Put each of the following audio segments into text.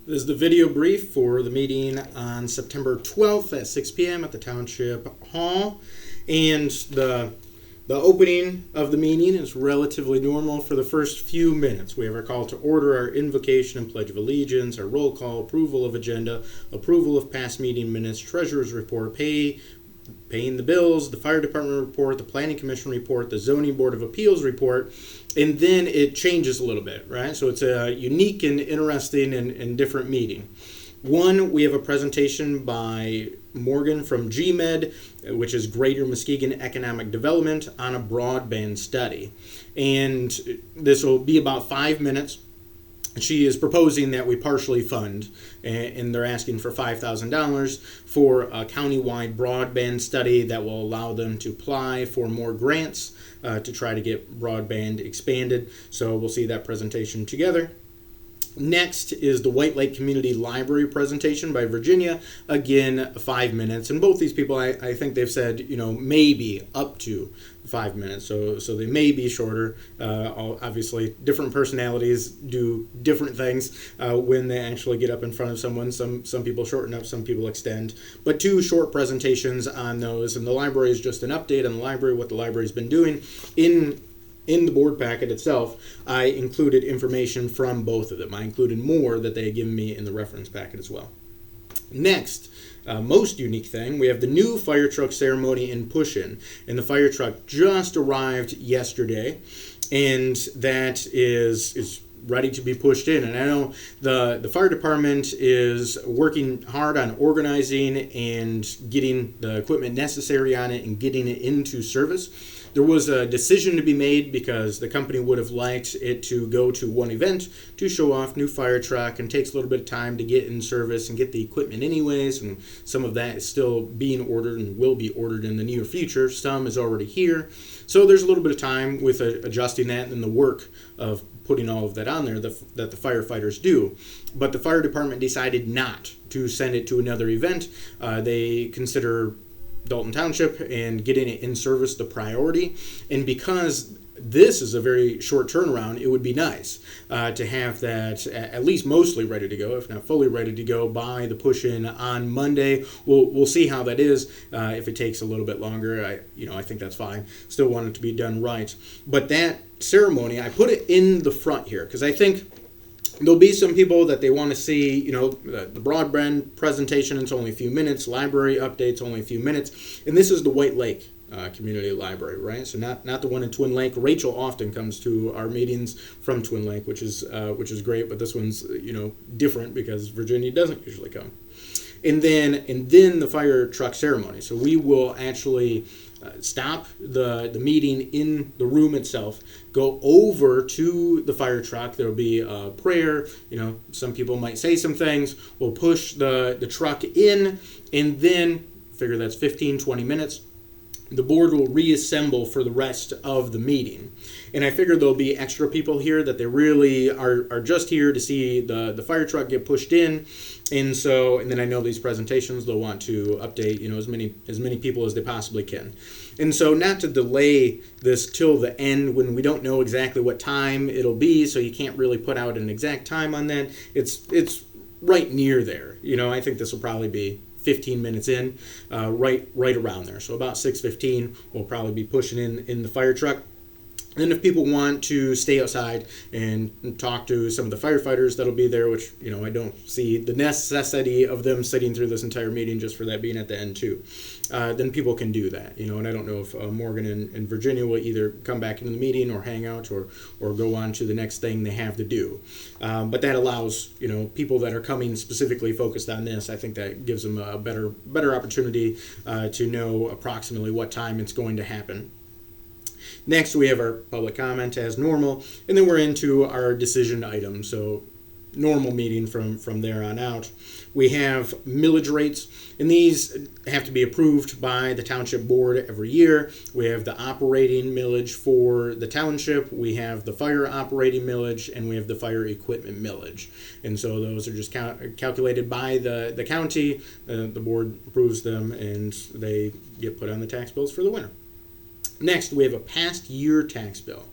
This is the video brief for the meeting on September 12th at 6 p.m. at the Township Hall. And the opening of the meeting is relatively normal for the first few minutes. We have our call to order, our invocation and pledge of allegiance, our roll call, approval of agenda, approval of past meeting minutes, treasurer's report, paying the bills, the fire department report, the planning commission report, the zoning board of appeals report, and then it changes a little bit, right? So it's a unique and interesting and different meeting. One, we have a presentation by Morgan from GMed, which is Greater Muskegon Economic Development, on a broadband study. And this will be about 5 minutes. She is proposing that we partially fund, and they're asking for $5,000 for a countywide broadband study that will allow them to apply for more grants to try to get broadband expanded. So we'll see that presentation together. Next is the White Lake Community Library presentation by Virginia. Again, 5 minutes. And both these people, I think they've said, maybe up to 5 minutes. So they may be shorter. Obviously, different personalities do different things when they actually get up in front of someone. Some people shorten up, some people extend. But 2 short presentations on those. And the library is just an update on the library, what the library's been doing. In the board packet itself, I included information from both of them. I included more that they had given me in the reference packet as well. Next, most unique thing, we have the new fire truck ceremony in Push-In. And the fire truck just arrived yesterday, and that is ready to be pushed in. And I know the fire department is working hard on organizing and getting the equipment necessary on it and getting it into service. There was a decision to be made because the company would have liked it to go to one event to show off new fire truck, and takes a little bit of time to get in service and get the equipment anyways, and some of that is still being ordered and will be ordered in the near future. Some is already here. So there's a little bit of time with adjusting that and the work of putting all of that on there that the firefighters do. But the fire department decided not to send it to another event. They consider Dalton Township and getting it in service the priority. And because this is a very short turnaround, it would be nice to have that at least mostly ready to go, if not fully ready to go, by the push-in on Monday. We'll see how that is. If it takes a little bit longer, I think that's fine. Still want it to be done right. But that ceremony, I put it in the front here because I think there'll be some people that they want to see, the broadband presentation, it's only a few minutes, library updates, only a few minutes, and this is the White Lake Community Library, right? So not the one in Twin Lake. Rachel often comes to our meetings from Twin Lake, which is great, but this one's different because Virginia doesn't usually come. And then the fire truck ceremony. So we will actually stop the meeting in the room itself, go over to the fire truck. There'll be a prayer. Some people might say some things. We'll push the truck in, and then figure that's 15, 20 minutes. The board will reassemble for the rest of the meeting. And I figure there'll be extra people here that they really are just here to see the fire truck get pushed in. And then I know these presentations, they'll want to update, as many people as they possibly can. And so not to delay this till the end when we don't know exactly what time it'll be, so you can't really put out an exact time on that. It's right near there. I think this will probably be 15 minutes in, right around there. So about 6:15, we'll probably be pushing in the fire truck. And if people want to stay outside and talk to some of the firefighters that'll be there, which, I don't see the necessity of them sitting through this entire meeting just for that being at the end too, then people can do that, and I don't know if Morgan and Virginia will either come back into the meeting or hang out or go on to the next thing they have to do. But that allows, people that are coming specifically focused on this, I think that gives them a better opportunity to know approximately what time it's going to happen. Next, we have our public comment as normal, and then we're into our decision items. So normal meeting from there on out. We have millage rates, and these have to be approved by the township board every year. We have the operating millage for the township, we have the fire operating millage, and we have the fire equipment millage. And so those are just calculated by the county. The board approves them, and they get put on the tax bills for the winter. Next, we have a past year tax bill.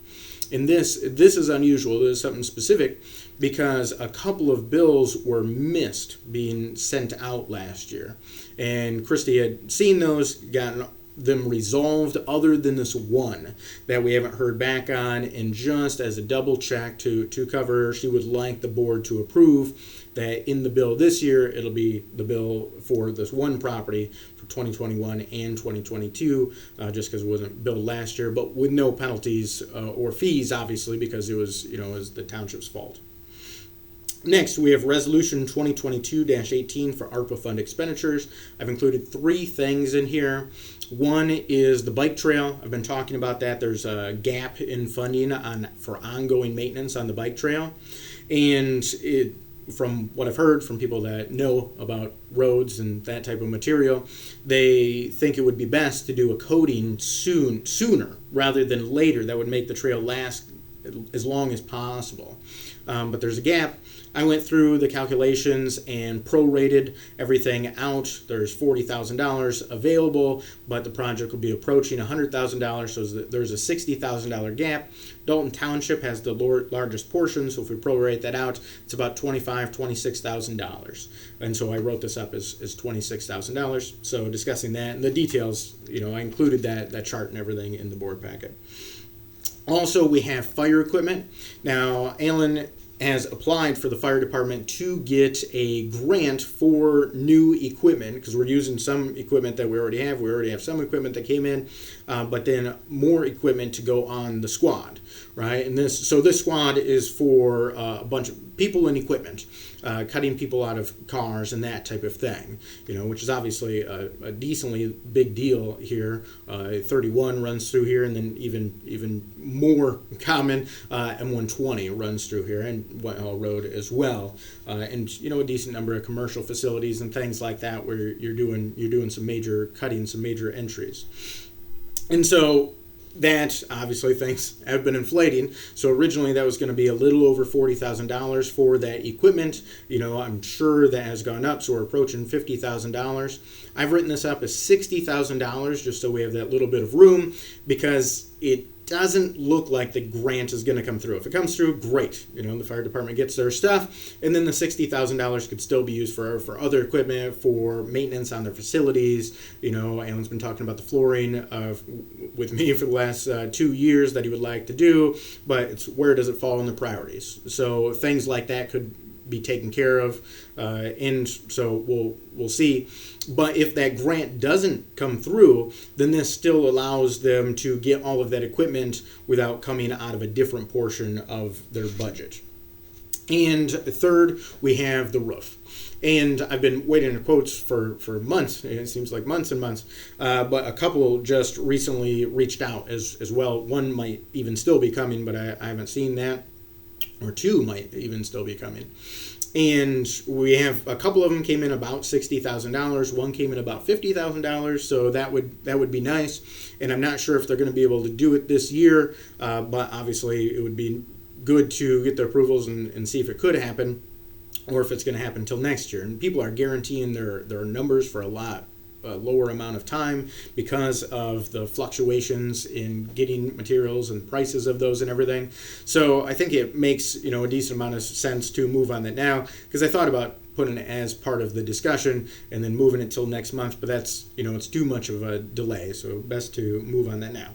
And this is unusual. This is something specific because a couple of bills were missed being sent out last year. And Christy had seen those, gotten them resolved, other than this one that we haven't heard back on. And just as a double check to cover, she would like the board to approve that in the bill this year, it'll be the bill for this one property for 2021 and 2022, just because it wasn't billed last year, but with no penalties or fees, obviously, because it was, it was the township's fault. Next, we have Resolution 2022-18 for Arpa Fund expenditures. I've included 3 things in here. One is the bike trail. I've been talking about that. There's a gap in funding for ongoing maintenance on the bike trail. And from what I've heard from people that know about roads and that type of material, they think it would be best to do a coating sooner rather than later. That would make the trail last as long as possible. But there's a gap. I went through the calculations and prorated everything out. There's $40,000 available, but the project will be approaching $100,000, so there's a $60,000 gap. Dalton Township has the largest portion, so if we prorate that out, it's about $26,000. And so I wrote this up as $26,000. So discussing that and the details, I included that chart and everything in the board packet. Also, we have fire equipment. Now, Alan has applied for the fire department to get a grant for new equipment, because we're using some equipment that we already have. We already have some equipment that came in, but then more equipment to go on the squad, right? And this squad is for a bunch of people and equipment, cutting people out of cars and that type of thing, which is obviously a decently big deal here. 31 runs through here, and then even more common, M120 runs through here, and Whitehall Road as well, and a decent number of commercial facilities and things like that where you're doing some major cutting, some major entries. And so that obviously things have been inflating. So originally that was going to be a little over $40,000 for that equipment. I'm sure that has gone up, so we're approaching $50,000. I've written this up as $60,000 just so we have that little bit of room, because it doesn't look like the grant is going to come through. If it comes through, great. The fire department gets their stuff, and then the $60,000 could still be used for other equipment, for maintenance on their facilities. Alan's been talking about the flooring with me for the last 2 years that he would like to do, but it's where does it fall in the priorities? So things like that could be taken care of, and so we'll see. But if that grant doesn't come through, then this still allows them to get all of that equipment without coming out of a different portion of their budget. And third, we have the roof. And I've been waiting in quotes for months. It seems like months and months. But a couple just recently reached out as well. One might even still be coming, but I haven't seen that. Or 2 might even still be coming. And we have a couple of them came in about $60,000. One came in about $50,000. So that would be nice. And I'm not sure if they're going to be able to do it this year. But obviously it would be good to get their approvals and see if it could happen, or if it's going to happen until next year. And people are guaranteeing their numbers for a lower amount of time because of the fluctuations in getting materials and prices of those and everything. So I think it makes a decent amount of sense to move on that now, because I thought about putting it as part of the discussion and then moving it till next month, but that's it's too much of a delay, so best to move on that now.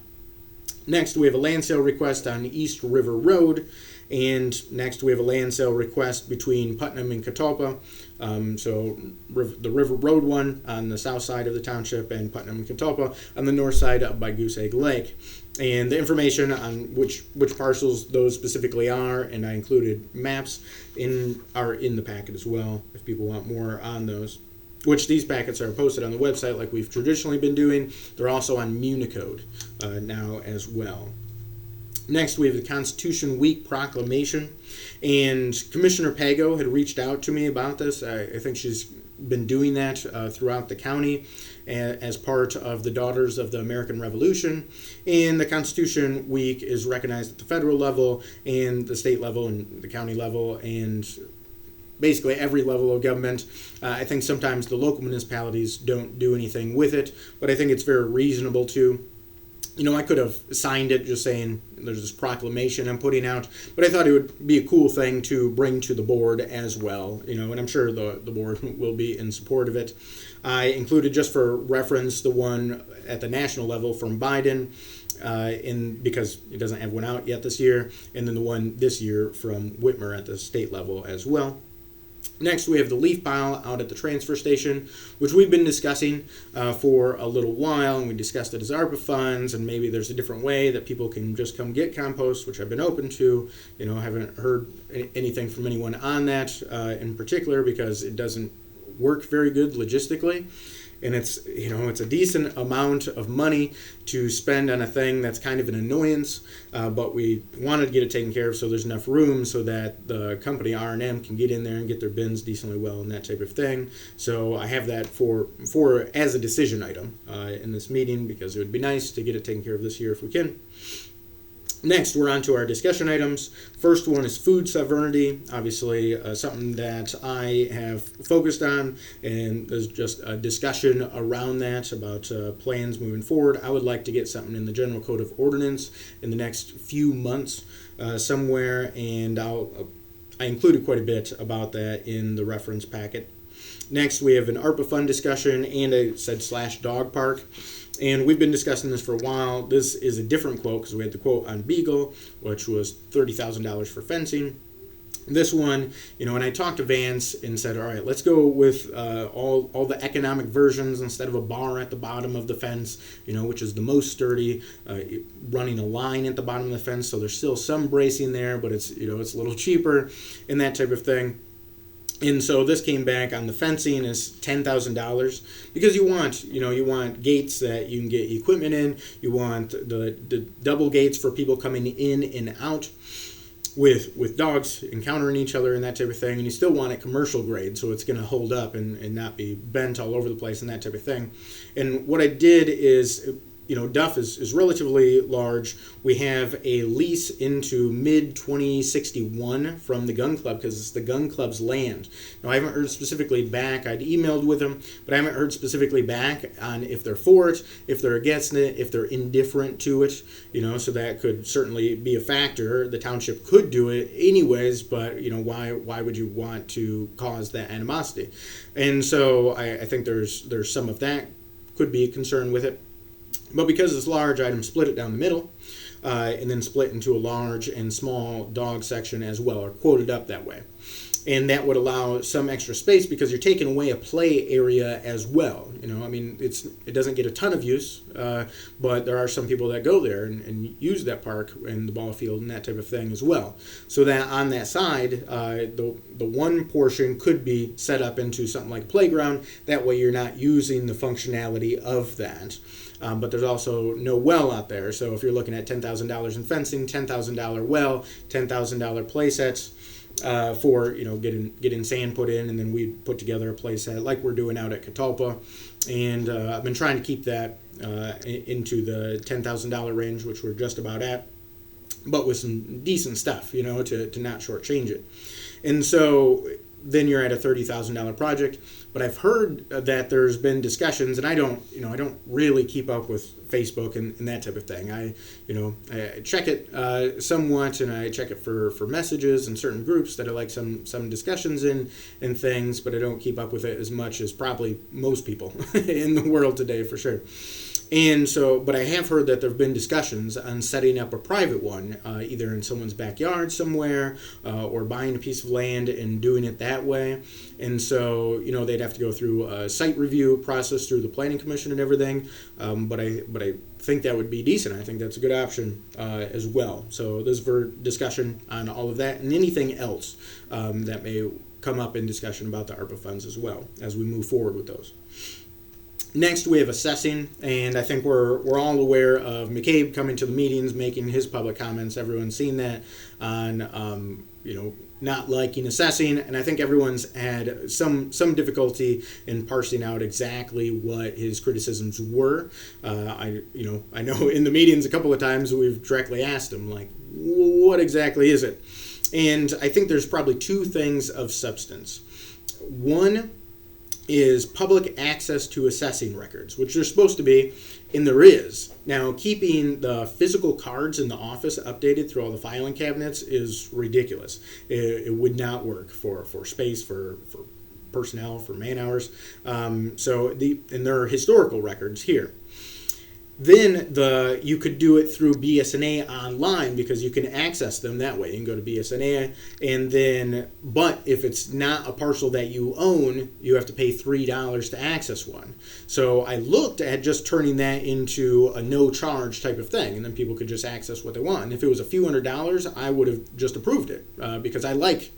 Next, we have a land sale request on East River Road. And next, we have a land sale request between Putnam and Catalpa. So the River Road one on the south side of the township, and Putnam and Catalpa on the north side up by Goose Egg Lake. And the information on which parcels those specifically are, and I included maps are in the packet as well if people want more on those. Which these packets are posted on the website like we've traditionally been doing. They're also on Municode now as well. Next, we have the Constitution Week Proclamation, and Commissioner Pago had reached out to me about this. I think she's been doing that throughout the county as part of the Daughters of the American Revolution. And the Constitution Week is recognized at the federal level and the state level and the county level and basically every level of government. I think sometimes the local municipalities don't do anything with it, but I think it's very reasonable to. I could have signed it just saying there's this proclamation I'm putting out, but I thought it would be a cool thing to bring to the board as well, and I'm sure the board will be in support of it. I included, just for reference, the one at the national level from Biden, because he doesn't have one out yet this year, and then the one this year from Whitmer at the state level as well. Next, we have the leaf pile out at the transfer station, which we've been discussing for a little while, and we discussed it as ARPA funds, and maybe there's a different way that people can just come get compost, which I've been open to. I haven't heard anything from anyone on that in particular, because it doesn't work very good logistically. And it's a decent amount of money to spend on a thing that's kind of an annoyance, but we wanted to get it taken care of so there's enough room so that the company R&M can get in there and get their bins decently well and that type of thing. So I have that for as a decision item in this meeting, because it would be nice to get it taken care of this year if we can. Next, we're on to our discussion items. First one is food sovereignty, obviously something that I have focused on, and there's just a discussion around that about plans moving forward. I would like to get something in the General Code of Ordinance in the next few months somewhere, and I included quite a bit about that in the reference packet. Next, we have an ARPA fund discussion, and I said /dog park. And we've been discussing this for a while. This is a different quote, because we had the quote on Beagle, which was $30,000 for fencing. This one, and I talked to Vance and said, all right, let's go with all the economic versions instead of a bar at the bottom of the fence, which is the most sturdy, running a line at the bottom of the fence, so there's still some bracing there, but it's a little cheaper and that type of thing. And so this came back on the fencing is $10,000, because you want gates that you can get equipment in. You want the double gates for people coming in and out with dogs encountering each other and that type of thing. And you still want it commercial grade, so it's going to hold up and not be bent all over the place and that type of thing. And what I did is, Duff is relatively large. We have a lease into mid-2061 from the gun club, because it's the gun club's land. Now, I haven't heard specifically back. I'd emailed with them, but I haven't heard specifically back on if they're for it, if they're against it, if they're indifferent to it, so that could certainly be a factor. The township could do it anyways, but, why would you want to cause that animosity? And so I think there's some of that could be a concern with it. But because it's large, I'd split it down the middle, and then split into a large and small dog section as well, or quoted up that way. And that would allow some extra space, because you're taking away a play area as well. It doesn't get a ton of use, but there are some people that go there and use that park and the ball field and that type of thing as well. So that on that side, the one portion could be set up into something like a playground. That way you're not using the functionality of that. But there's also no well out there. So if you're looking at $10,000 in fencing, $10,000 well, $10,000 play sets for getting sand put in, and then we put together a play set like we're doing out at Catalpa. And I've been trying to keep that into the $10,000 range, which we're just about at, but with some decent stuff, to not shortchange it. And so then you're at a $30,000 project. But I've heard that there's been discussions, and I don't really keep up with Facebook and that type of thing. I check it somewhat, and I check it for messages and certain groups that I like some discussions in and things, but I don't keep up with it as much as probably most people in the world today, for sure. And so, but I have heard that there have been discussions on setting up a private one, either in someone's backyard somewhere, or buying a piece of land and doing it that way. And so, they'd have to go through a site review process through the planning commission and everything. But I think that would be decent. I think that's a good option as well. So this is for discussion on all of that and anything else that may come up in discussion about the ARPA funds as well as we move forward with those. Next, we have assessing, and I think we're all aware of McCabe coming to the meetings, making his public comments. Everyone's seen that on, not liking assessing, and I think everyone's had some difficulty in parsing out exactly what his criticisms were. I know in the meetings a couple of times we've directly asked him, like, what exactly is it? And I think there's probably two things of substance. One is public access to assessing records, which they're supposed to be, And there is. Now, keeping the physical cards in the office updated through all the filing cabinets is ridiculous. It would not work for space, for personnel, for man hours. And there are historical records here. Then you could do it through BSNA online because you can access them that way. You can go to BSNA, but if it's not a parcel that you own, you have to pay $3 to access one. So I looked at just turning that into a no charge type of thing, and then people could just access what they want. And if it was a few $100s, I would have just approved it because I like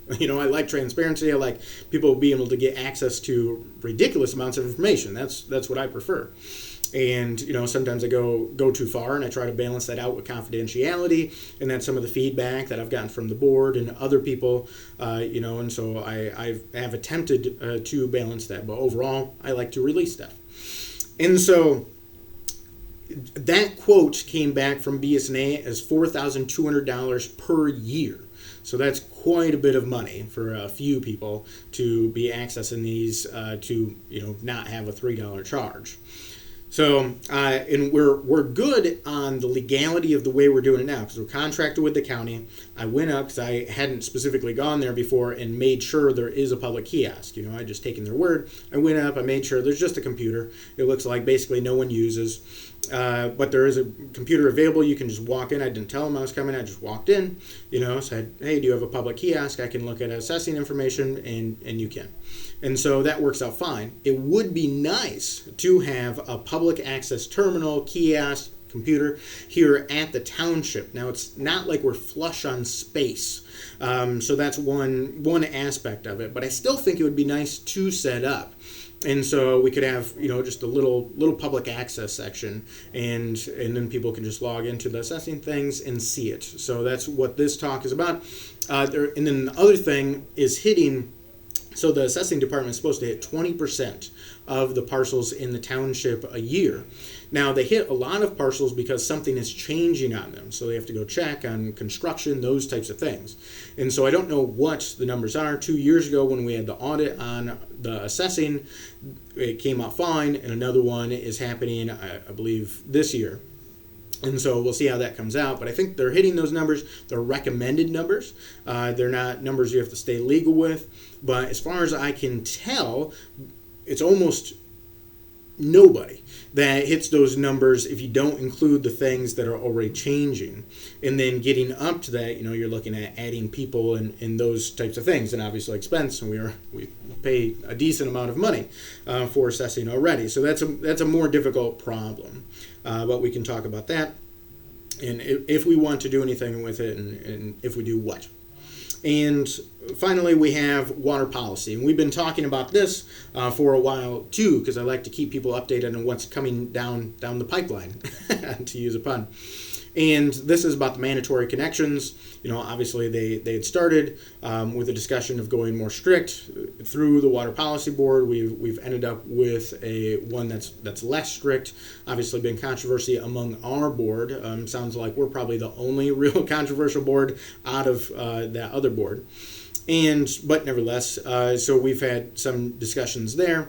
transparency. I like people being able to get access to ridiculous amounts of information. That's what I prefer. And, sometimes I go too far, and I try to balance that out with confidentiality, and that's some of the feedback that I've gotten from the board and other people, and so I have attempted to balance that. But overall, I like to release stuff. And so that quote came back from BSNA as $4,200 per year. So that's quite a bit of money for a few people to be accessing these to not have a $3 charge. So, and we're good on the legality of the way we're doing it now because we're contracted with the county. I went up because I hadn't specifically gone there before and made sure there is a public kiosk. I just taken their word. I went up, I made sure there's just a computer. It looks like basically no one uses. But there is a computer available. You can just walk in. I didn't tell them I was coming. I just walked in, said, hey, do you have a public kiosk? I can look at assessing information, and you can. And so that works out fine. It would be nice to have a public access terminal, kiosk, computer here at the township. Now, it's not like we're flush on space. So that's one aspect of it. But I still think it would be nice to set up. And so we could have, just a little public access section, and then people can just log into the assessing things and see it. So that's what this talk is about. And then the other thing is hitting. So the assessing department is supposed to hit 20% of the parcels in the township a year. Now, they hit a lot of parcels because something is changing on them. So they have to go check on construction, those types of things. And so I don't know what the numbers are. 2 years ago when we had the audit on the assessing, it came out fine. And another one is happening, I believe, this year. And so we'll see how that comes out. But I think they're hitting those numbers. They're recommended numbers. They're not numbers you have to stay legal with. But as far as I can tell, it's almost nobody that hits those numbers if you don't include the things that are already changing. And then getting up to that, you're looking at adding people and those types of things, and obviously expense. And we pay a decent amount of money for assessing already. So that's a more difficult problem. But we can talk about that, and if we want to do anything with it, and if we do what. And finally, we have water policy. And we've been talking about this for a while, too, because I like to keep people updated on what's coming down the pipeline, to use a pun. And this is about the mandatory connections. Obviously they had started with a discussion of going more strict through the Water Policy Board. We've ended up with one that's less strict. Obviously, been controversy among our board. Sounds like we're probably the only real controversial board out of that other board. But nevertheless, so we've had some discussions there.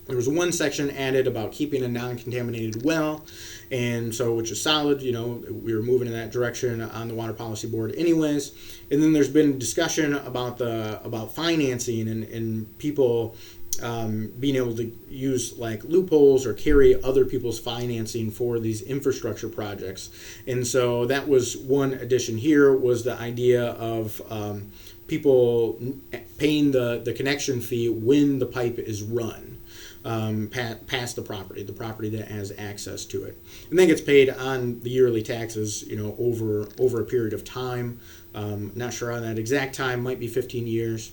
There was one section added about keeping a non-contaminated well, and so which is solid. We were moving in that direction on the Water Policy Board anyways. And then there's been discussion about financing and people being able to use like loopholes or carry other people's financing for these infrastructure projects. And so that was one addition here, was the idea of people paying the connection fee when the pipe is run. Past the property that has access to it, and then gets paid on the yearly taxes, over a period of time. Not sure on that exact time, might be 15 years.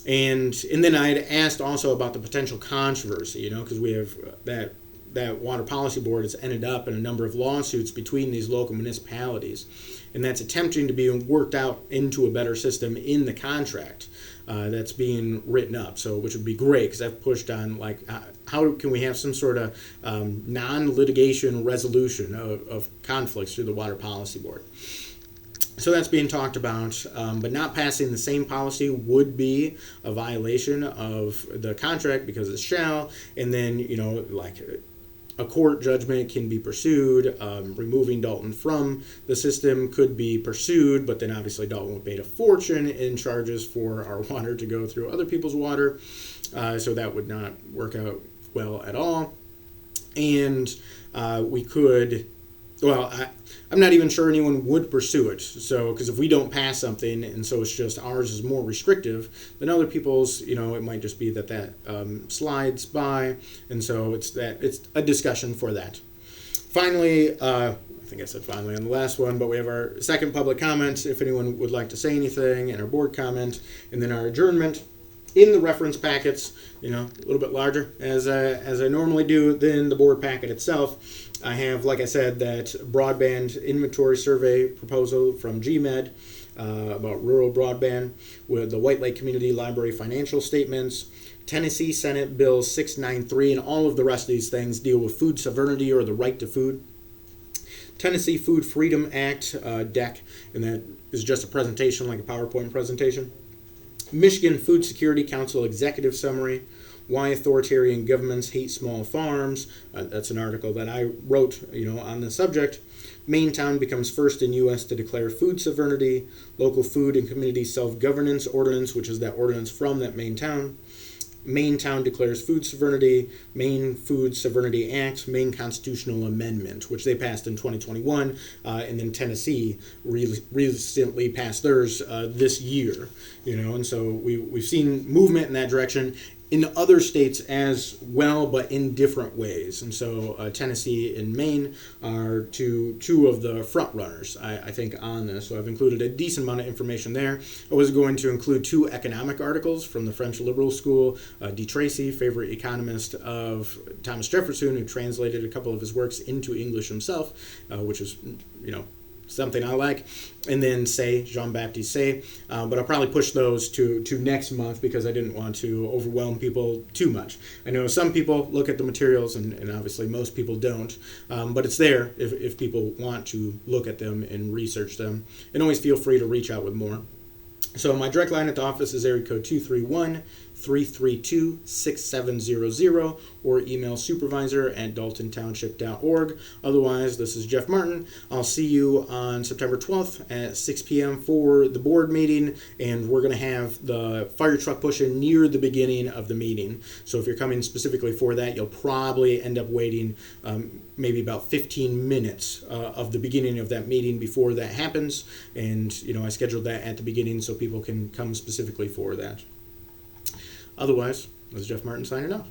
And then I had asked also about the potential controversy, because we have that Water Policy Board has ended up in a number of lawsuits between these local municipalities, and that's attempting to be worked out into a better system in the contract that's being written up. So, which would be great, because I've pushed on how can we have some sort of non-litigation resolution of conflicts through the Water Policy Board. So that's being talked about, but not passing the same policy would be a violation of the contract because it's shall, and then a court judgment can be pursued. Removing Dalton from the system could be pursued, but then obviously Dalton would pay a fortune in charges for our water to go through other people's water. So that would not work out well at all. And we could, well, I'm not even sure anyone would pursue it. So, because if we don't pass something, and so it's just ours is more restrictive than other people's, it might just be that slides by, and so it's a discussion for that. Finally, I think I said finally on the last one, but we have our second public comment, if anyone would like to say anything, and our board comment, and then our adjournment. In the reference packets, a little bit larger as I normally do than the board packet itself, I have, like I said, that broadband inventory survey proposal from GMed about rural broadband, with the White Lake Community Library financial statements, Tennessee Senate Bill 693, and all of the rest of these things deal with food sovereignty or the right to food. Tennessee Food Freedom Act deck, and that is just a presentation, like a PowerPoint presentation. Michigan Food Security Council Executive Summary, Why Authoritarian Governments Hate Small Farms. That's an article that I wrote, on the subject. Maine town becomes first in U.S. to declare food sovereignty. Local Food and Community Self-Governance Ordinance, which is that ordinance from that Maine town. Maine town declares food sovereignty. Maine Food Sovereignty Act, Maine Constitutional Amendment, which they passed in 2021, and then Tennessee recently passed theirs this year. And so we've seen movement in that direction in other states as well, but in different ways. And so Tennessee and Maine are two of the front runners, I think, on this. So I've included a decent amount of information there. I was going to include 2 economic articles from the French Liberal School. D. Tracy, favorite economist of Thomas Jefferson, who translated a couple of his works into English himself, which is, something I like, and then Jean-Baptiste Say, but I'll probably push those to next month because I didn't want to overwhelm people too much. I know some people look at the materials, and obviously most people don't, but it's there if people want to look at them and research them, and always feel free to reach out with more. So my direct line at the office is area code 231-332-6700, or email supervisor@daltontownship.org. Otherwise, this is Jeff Martin. I'll see you on September 12th at 6 p.m. for the board meeting, and we're going to have the fire truck push-in near the beginning of the meeting. So if you're coming specifically for that, you'll probably end up waiting maybe about 15 minutes of the beginning of that meeting before that happens. And, I scheduled that at the beginning so people can come specifically for that. Otherwise, this is Jeff Martin signing off.